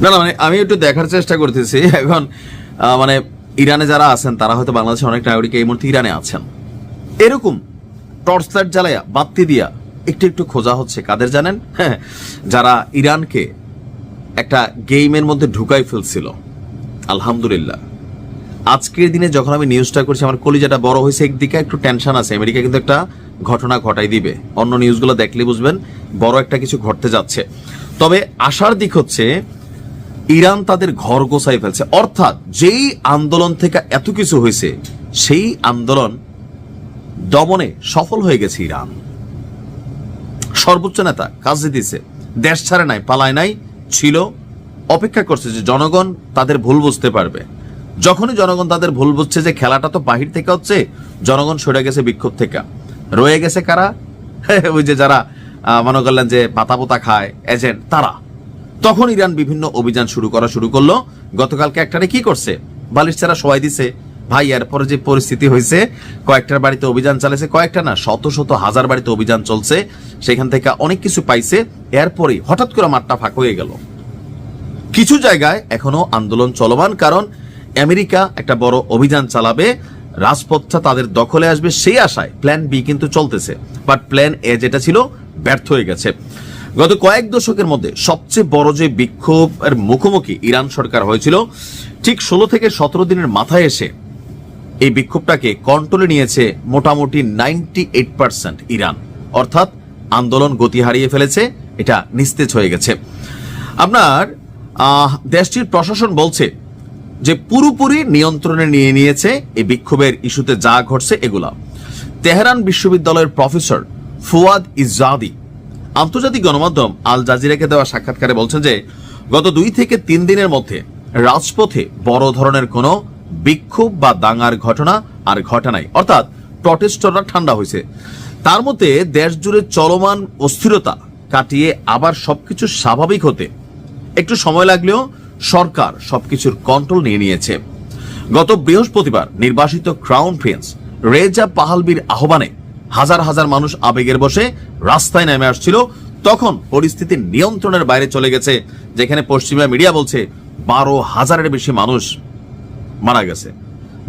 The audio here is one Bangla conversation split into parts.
না না, মানে আমি একটু দেখার চেষ্টা করতেছি এখন। মানে ইরানে যারা আছেন তারা হয়তো বাংলাদেশের অনেক নাগরিক এই মুহূর্তে ইরানে আছেন, এরকম টর্চ লাইট জ্বালায়া বাতি দিয়া একটু একটু খোঁজা হচ্ছে কাদের জানেন? হ্যাঁ, যারা ইরানকে একটা গেমের মধ্যে ঢুকাই ফেলছিল। আলহামদুলিল্লাহ আজকের দিনে যখন আমি নিউজটা করছি আমার কলিজাটা বড় হয়েছে, একদিকে একটু টেনশন আছে, আমেরিকা কিন্তু একটা ঘটনা ঘটাই দিবে, অন্য নিউজগুলো দেখলে বুঝবেন বড় একটা কিছু ঘটতে যাচ্ছে। তবে আশার দিক হচ্ছে ইরান তাদের ঘর গোছাই ফেলছে, অর্থাৎ যেই আন্দোলন থেকে এত কিছু হয়েছে সেই আন্দোলন দমনে সফল হয়ে গেছে ইরান। সর্বোচ্চ নেতা কাজ দিতেছে, দেশ ছাড়ে নাই, পালায় নাই, ছিল, অপেক্ষা করছে যে জনগণ তাদের ভুল বুঝতে পারবে। যখনই জনগণ তাদের ভুল বুঝছে যে খেলাটা তো বাহির থেকে হচ্ছে, জনগণ সরে গেছে বিক্ষোভ থেকে। রয়ে গেছে কারা? ওই যে যারা মনে করলেন যে পাতা পোতা খায় এজেন্ট, তারা। তখন ইরান বিভিন্ন অভিযান শুরু করলো। গতকালকে একটারে কি করছে, বালিশ ছাড়া সবাই দিছে। ভাই এরপরে যে পরিস্থিতি হয়েছে, কয়েকটার বাড়িতে অভিযান চালাইছে, কয়েকটা না শত শত হাজার বাড়িতে অভিযান চলছে, সেখান থেকে অনেক কিছু পাইছে। এরপরে হঠাৎ করে মাঠটা ফাঁকা হয়ে গেল। কিছু জায়গায় এখনো আন্দোলন চলমান, কারণ আমেরিকা একটা বড় অভিযান চালাবে, রাজপথটা তাদের দখলে আসবে সেই আশায় প্ল্যান বি কিন্তু চলতেছে, বাট প্ল্যান এ যেটা ছিল ব্যর্থ হয়ে গেছে। গত কয়েক দশকের মধ্যে সবচেয়ে বড় যে বিক্ষোভের মুখোমুখি ইরান সরকার হয়েছিল, ঠিক 16 থেকে 17 দিনের মাথায় এসে এই বিক্ষোভটাকে কন্ট্রোলে নিয়েছে মোটামুটি 98% ইরান, অর্থাৎ আন্দোলন গতি হারিয়ে ফেলেছে, এটা নিস্তেজ হয়ে গেছে। আপনার দেশটির প্রশাসন বলছে যে পুরোপুরি নিয়ন্ত্রণে নিয়ে নিয়েছে এই বিক্ষোভের ইস্যুতে যা ঘটছে এগুলা। তেহরান বিশ্ববিদ্যালয়ের প্রফেসর ফুয়াদ ইজাদি আন্তর্জাতিক গণমাধ্যম আল জাজিরাকে দেওয়া সাক্ষাৎকারে বলছেন যে গত 2 থেকে 3 দিনের মধ্যে রাজপথে বড় ধরনের কোনো বিক্ষোভ বা দাঙ্গার ঘটনা আর ঘটে নাই, অর্থাৎ প্রটেস্টররা ঠান্ডা হয়েছে। তার মতে দেশ জুড়ে চলমান অস্থিরতা কাটিয়ে আবার সবকিছু স্বাভাবিক হতে একটু সময় লাগলেও সরকার সবকিছুর কন্ট্রোল নিয়ে নিয়েছে। গত বৃহস্পতিবার নির্বাসিত ক্রাউন প্রিন্স রেজা পাহালবির আহ্বানে হাজার হাজার মানুষ আবেগের বসে রাস্তায় নেমে আসছিল। তখন পরিস্থিতি নিয়ন্ত্রণের বাইরে চলে গেছে, যেখানে পশ্চিমা মিডিয়া বলছে 12,000-এর বেশি মানুষ মারা গেছে।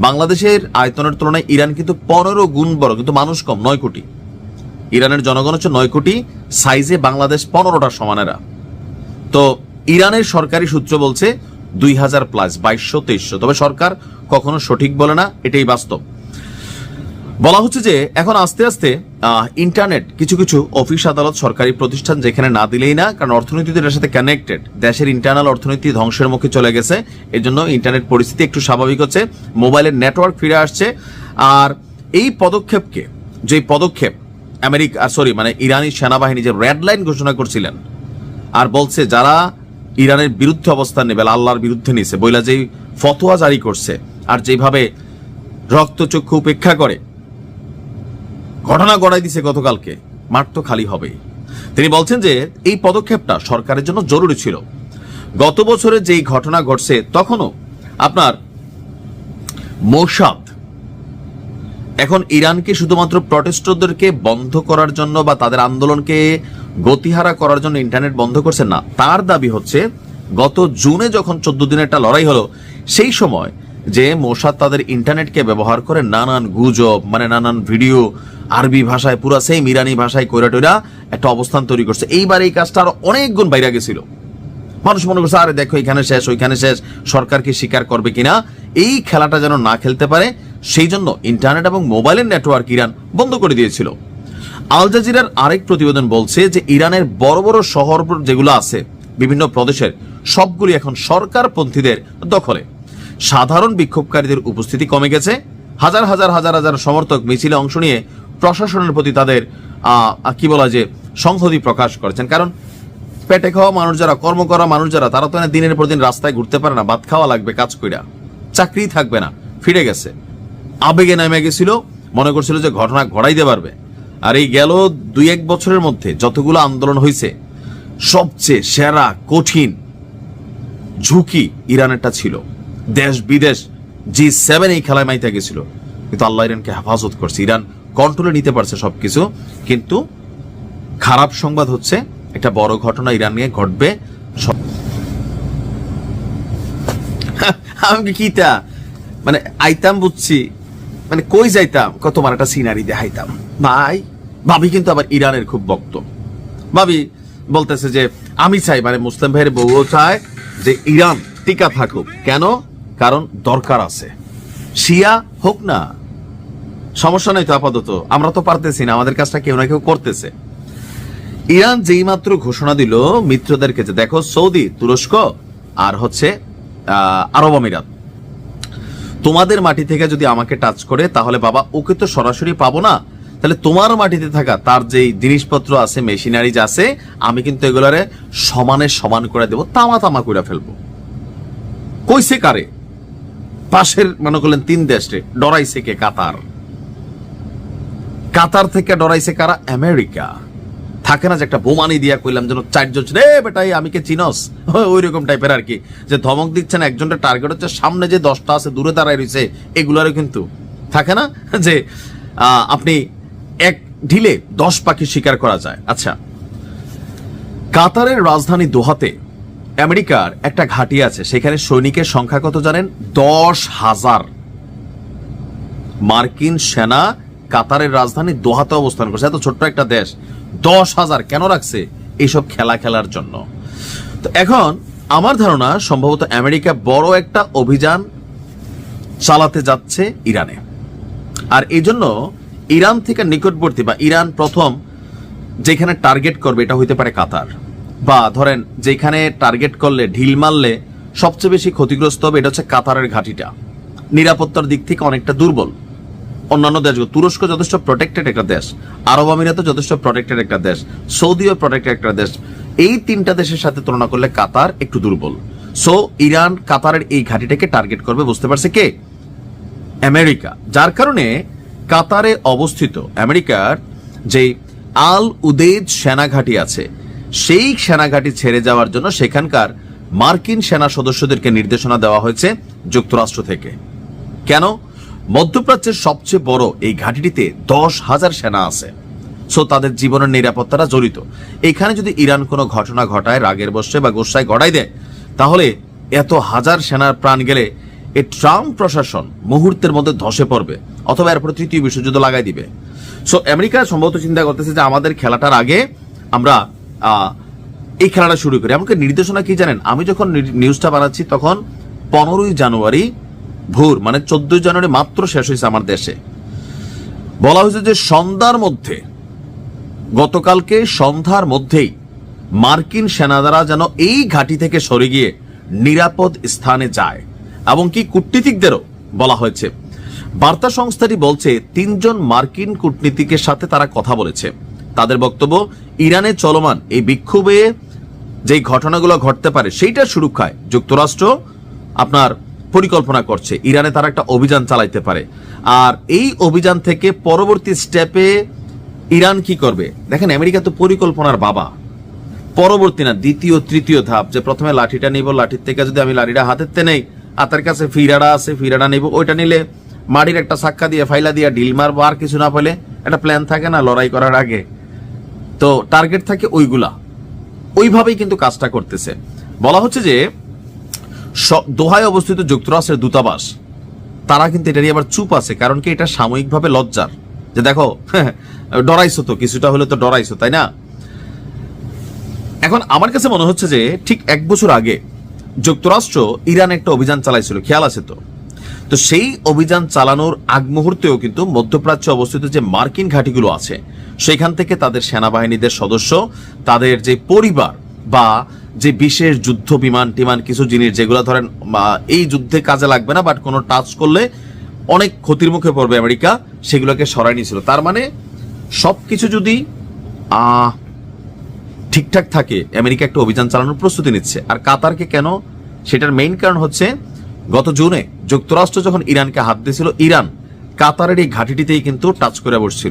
বাংলাদেশের আয়তনের তুলনায় ইরান কিন্তু 15 গুণ বড়, কিন্তু মানুষ কম, 9 কোটি। ইরানের জনগণ হচ্ছে 9 কোটি, সাইজে বাংলাদেশ 15টা সমানেরা। তো ইরানের সরকারি সূত্র বলছে 2000 প্লাস, 2200-2300, তবে সরকার কখনো সঠিক বলে না, এটাই বাস্তব। বলা হচ্ছে যে এখন আস্তে আস্তে ইন্টারনেট কিছু কিছু অফিস আদালত সরকারি প্রতিষ্ঠান যেখানে না দিলেই না, কারণ অর্থনীতির সাথে কানেক্টেড, দেশের ইন্টারনাল অর্থনীতি ধ্বংসের মুখে চলে গেছে, এর জন্য ইন্টারনেট পরিস্থিতি একটু স্বাভাবিক হচ্ছে, মোবাইলের নেটওয়ার্ক ফিরে আসছে। আর এই পদক্ষেপকে, যে পদক্ষেপ ইরানি সেনাবাহিনী যে রেড লাইন ঘোষণা করছিলেন আর বলছে যারা ইরানের বিরুদ্ধে অবস্থান নেবে, আল্লাহর বিরুদ্ধে নিছে বইলা যেই ফতোয়া জারি করছে আর যেভাবে রক্তচক্ষু উপেক্ষা করে ঘটনা গড়াই দিছে গতকালকে, মাঠ তো খালি হবেই। তিনি বলছেন যে এই পদক্ষেপটা সরকারের জন্য জরুরি ছিল। গত বছরে যেই ঘটনা ঘটছে তখনও আপনার মোসাদ এখন ইরানকে শুধুমাত্র প্রটেস্টরদেরকে বন্ধ করার জন্য বা তাদের আন্দোলনকে গতিহারা করার জন্য ইন্টারনেট বন্ধ করছে না, তার দাবি হচ্ছে গত জুনে যখন 14 দিনের একটা লড়াই হলো সেই সময় যে মোসাদ তাদের ইন্টারনেটকে ব্যবহার করে নানান গুজব, মানে নানান ভিডিও আরবি ভাষায় পুরা সেম ইরানি ভাষায় কইরা একটা অবস্থান তৈরি করছে। এইবার এই কাজটা আরো অনেক গুণ বাইরে গেছিল। মানুষ মনে করছে আরে দেখো এখানে শেষ ওইখানে শেষ, সরকারকে স্বীকার করবে কিনা, এই খেলাটা যেন না খেলতে পারে সেই জন্য ইন্টারনেট এবং মোবাইলের নেটওয়ার্ক ইরান বন্ধ করে দিয়েছিল। আল জাজিরার আরেক প্রতিবেদন বলছে যে ইরানের বড় বড় শহর যেগুলো আছে বিভিন্ন প্রদেশের সবগুলি এখন সরকারপন্থীদের দখলে। সাধারণ বিক্ষোভকারীদের উপস্থিতি কমে গেছে। হাজার হাজার হাজার হাজার সমর্থক মিছিলে অংশ নিয়ে প্রশাসনের প্রতি তাদের সংহতি প্রকাশ করেছেন। কারণ পেটে খাওয়া মানুষ যারা, কর্ম করা মানুষ যারা, তারা তো দিনের পর দিন রাস্তায় ঘুরতে পারে না, ভাত খাওয়া লাগবে কাজ কইরা, চাকরি থাকবে না, ফিরে গেছে, আবেগে নেমে গেছিল, মনে করছিল যে ঘটনা ঘটাইতে পারবে। আর এই গেল 2-1 বছরের মধ্যে যতগুলো আন্দোলন হয়েছে সবচেয়ে সেরা কঠিন ঝুঁকি ইরানেরটা ছিল। দেশ বিদেশ G7 এই খেলায় মাইতে গেছিল, কিন্তু আল্লাহ ইরানকে হেফাজত করছে, ইরান কন্ট্রোলে নিতে পারছে সবকিছু। কিন্তু খারাপ সংবাদ হচ্ছে একটা বড় ঘটনা ইরান নিয়ে ঘটবে। আমি কিতা মানে আইতাম বুঝছি, মানে কই যাইতাম তোমার একটা সিনারি দেখাইতাম ভাই। ভাবি কিন্তু আবার ইরানের খুব ভক্ত। ভাবি বলতেছে যে আমি চাই, মানে মুসলিম ভাইয়ের বউও চায় যে ইরান টিকা থাকুক। কেন? কারণ দরকার আছে, শিয়া হোক না, সমস্যা নাই তো, আপাতত আমরা তো পারতেছি না, আমাদের কাজটা কেউ না কেউ করতেছে। ইরান যেই মাত্র ঘোষণা দিল মিত্রদেরকে যে দেখো সৌদি, তুরস্ক আর হচ্ছে আরব আমিরাত, তোমাদের মাটি থেকে যদি আমাকে টাচ করে তাহলে বাবা ওকে তো সরাসরি পাবো না, তাহলে তোমার মাটিতে থাকা তার যেই জিনিসপত্র আছে, মেশিনারিজ আছে, আমি কিন্তু এগুলারে সমানে সমান করে দেবো, তামা তামা করে ফেলবো। কইছে কারে? পাশের মনে করলেন 3 দেশে ডরাইছে কে? কাতার। কাতার থেকে ডরাইছে কারা? আমেরিকা। থাকে না যে একটা বোমানি দিয়া কইলাম যেন 4 জন রে বেটাই আমি কে চিনস, ওই রকম টাইপের আর কি, যে ধমক দিচ্ছেন একজনের টার্গেট হচ্ছে সামনে যে 10টা আছে দূরে দাঁড়ায় রয়েছে, এগুলারও কিন্তু থাকে না যে আপনি এক ঢিলে 10 পাখি শিকার করা যায়। আচ্ছা, কাতারের রাজধানী দোহাতে আমেরিকার একটা ঘাঁটি আছে, সেখানে সৈনিকের সংখ্যা কত জানেন? 10,000 মার্কিন সেনা কাতারের রাজধানী দোহাতে অবস্থান করছে। এত ছোট্ট একটা দেশ 10,000 কেন রাখছে? এইসব খেলা খেলার জন্য। তো এখন আমার ধারণা সম্ভবত আমেরিকা বড় একটা অভিযান চালাতে যাচ্ছে ইরানে, আর এই জন্য ইরান থেকে নিকটবর্তী বা ইরান প্রথম যেখানে টার্গেট করবে এটা হইতে পারে কাতার, বা ধরেন যেখানে টার্গেট করলে ঢিল মারলে সবচেয়ে বেশি ক্ষতিগ্রস্ত হবে এটা হচ্ছে কাতারের ঘাঁটিটা। নিরাপত্তার দিক থেকে অনেকটা দুর্বল। অন্যান্য দেশগুলো, তুরস্ক যথেষ্ট প্রোটেক্টেড একটা দেশ, আরব আমিরাত যথেষ্ট প্রোটেক্টেড একটা দেশ, সৌদিও প্রোটেক্টেড একটা দেশ। এই 3টা দেশের সাথে তুলনা করলে কাতার একটু দুর্বল। সো ইরান কাতারের এই ঘাঁটিটাকে টার্গেট করবে, বুঝতে পারছে কে? আমেরিকা। যার কারণে কাতারে অবস্থিত আমেরিকার যে আল উদেদ সেনা ঘাঁটি আছে, সেই সেনা ঘাঁটি ছেড়ে যাওয়ার জন্য সেখানকার মার্কিন সেনা সদস্যদেরকে নির্দেশনা দেওয়া হয়েছে যুক্তরাষ্ট্র থেকে। কেন? মধ্যপ্রাচ্যের সবচেয়ে বড় এই ঘাঁটিটিতে 10,000 সেনা আছে, সো তাদের জীবনের নিরাপত্তাটা জড়িত। এখানে যদি ইরান কোনো ঘটনা ঘটায়, রাগের বশে বা গোসায় ঘটাই দেয়, তাহলে এত হাজার সেনার প্রাণ গেলে এই ট্রাম্প প্রশাসন মুহূর্তের মধ্যে ধসে পড়বে, অথবা এরপরে 3য় বিশ্বযুদ্ধ লাগাই দিবে। সো আমেরিকা সম্ভবত চিন্তা করতেছে যে আমাদের খেলাটার আগে আমরা এই খেলাটা শুরু করি। আমাকে নির্দেশনা কি জানেন? আমি যখন নিউজটা বানাচ্ছি তখন 15ই জানুয়ারি ভোর, মানে 14 জানুয়ারি মাত্র শেষ হয়েছে আমার দেশে। বলা হয়েছে যে সন্ধ্যার মধ্যে, গতকালকে সন্ধ্যার মধ্যেই মার্কিন সেনারা যেন এই ঘাঁটি থেকে সরে গিয়ে নিরাপদ স্থানে যায়, এবং কি কূটনীতিকদেরও বলা হয়েছে। বার্তা সংস্থাটি বলছে 3 জন মার্কিন কূটনীতিকের সাথে তারা কথা বলেছে। তাদের বক্তব্য, ইরানে চলমান এই বিক্ষোভে যে ঘটনাগুলো ঘটতে পারে সেইটার সুরক্ষায় যুক্তরাষ্ট্র আপনার পরিকল্পনা করছে, ইরানে তারা একটা অভিযান চালাইতে পারে। আর এই অভিযান থেকে পরবর্তী স্টেপে ইরান কি করবে? দেখেন, আমেরিকা তো পরিকল্পনার বাবা। পরবর্তী না, 2য় 3য় ধাপ, যে প্রথমে লাঠিটা নিব, লাঠির থেকে যদি আমি লাঠিটা হাতেরতে নেই, হাতের কাছে ফিরাড়া আছে, ফিরাড়া নিব, ওইটা নিলে মাটির একটা চাক্কা দিয়ে ফাইলা দিয়ে ঢিল মারবো, আর কিছু না পেলে একটা প্ল্যান থাকে না লড়াই করার আগে, তো টার্গেট থাকে ওইগুলা। ওইভাবেই কিন্তু কাজটা করতেছে। বলা হচ্ছে যে দোহায় অবস্থিত যুক্তরাষ্ট্রের দূতাবাস, তারা কিন্তু এটা নিয়ে আবার চুপ আছে। কারণ কি? এটা সাময়িকভাবে লজ্জার, যে দেখো ডরাইছো তো, কিছুটা হলে তো ডরাইছো, তাই না? এখন আমার কাছে মনে হচ্ছে যে ঠিক 1 বছর আগে যুক্তরাষ্ট্র ইরান একটা অভিযান চালাইছিল, খেয়াল আছে তো? তো সেই অভিযান চালানোর আগ মুহূর্তেও কিন্তু মধ্যপ্রাচ্যে অবস্থিত যে মার্কিন ঘাঁটিগুলো আছে, সেখান থেকে তাদের সেনাবাহিনীদের সদস্য, তাদের যে পরিবার বা যে বিশেষ যুদ্ধ বিমান টিমান কিছু জিনিস যেগুলো ধরেন এই যুদ্ধে কাজে লাগবে না, বাট কোনো টাচ করলে অনেক ক্ষতির মুখে পড়বে আমেরিকা, সেগুলোকে সরাই নিয়েছিল। তার মানে সবকিছু যদি ঠিকঠাক থাকে, আমেরিকা একটা অভিযান চালানোর প্রস্তুতি নিচ্ছে। আর কাতারকে কেন? সেটার মেইন কারণ হচ্ছে গত জুনে যুক্তরাষ্ট্র যখন ইরানকে হাত দিয়েছিল, ইরান কাতারের এই ঘাঁটিটিতেই কিন্তু টাচ করে বসছিল।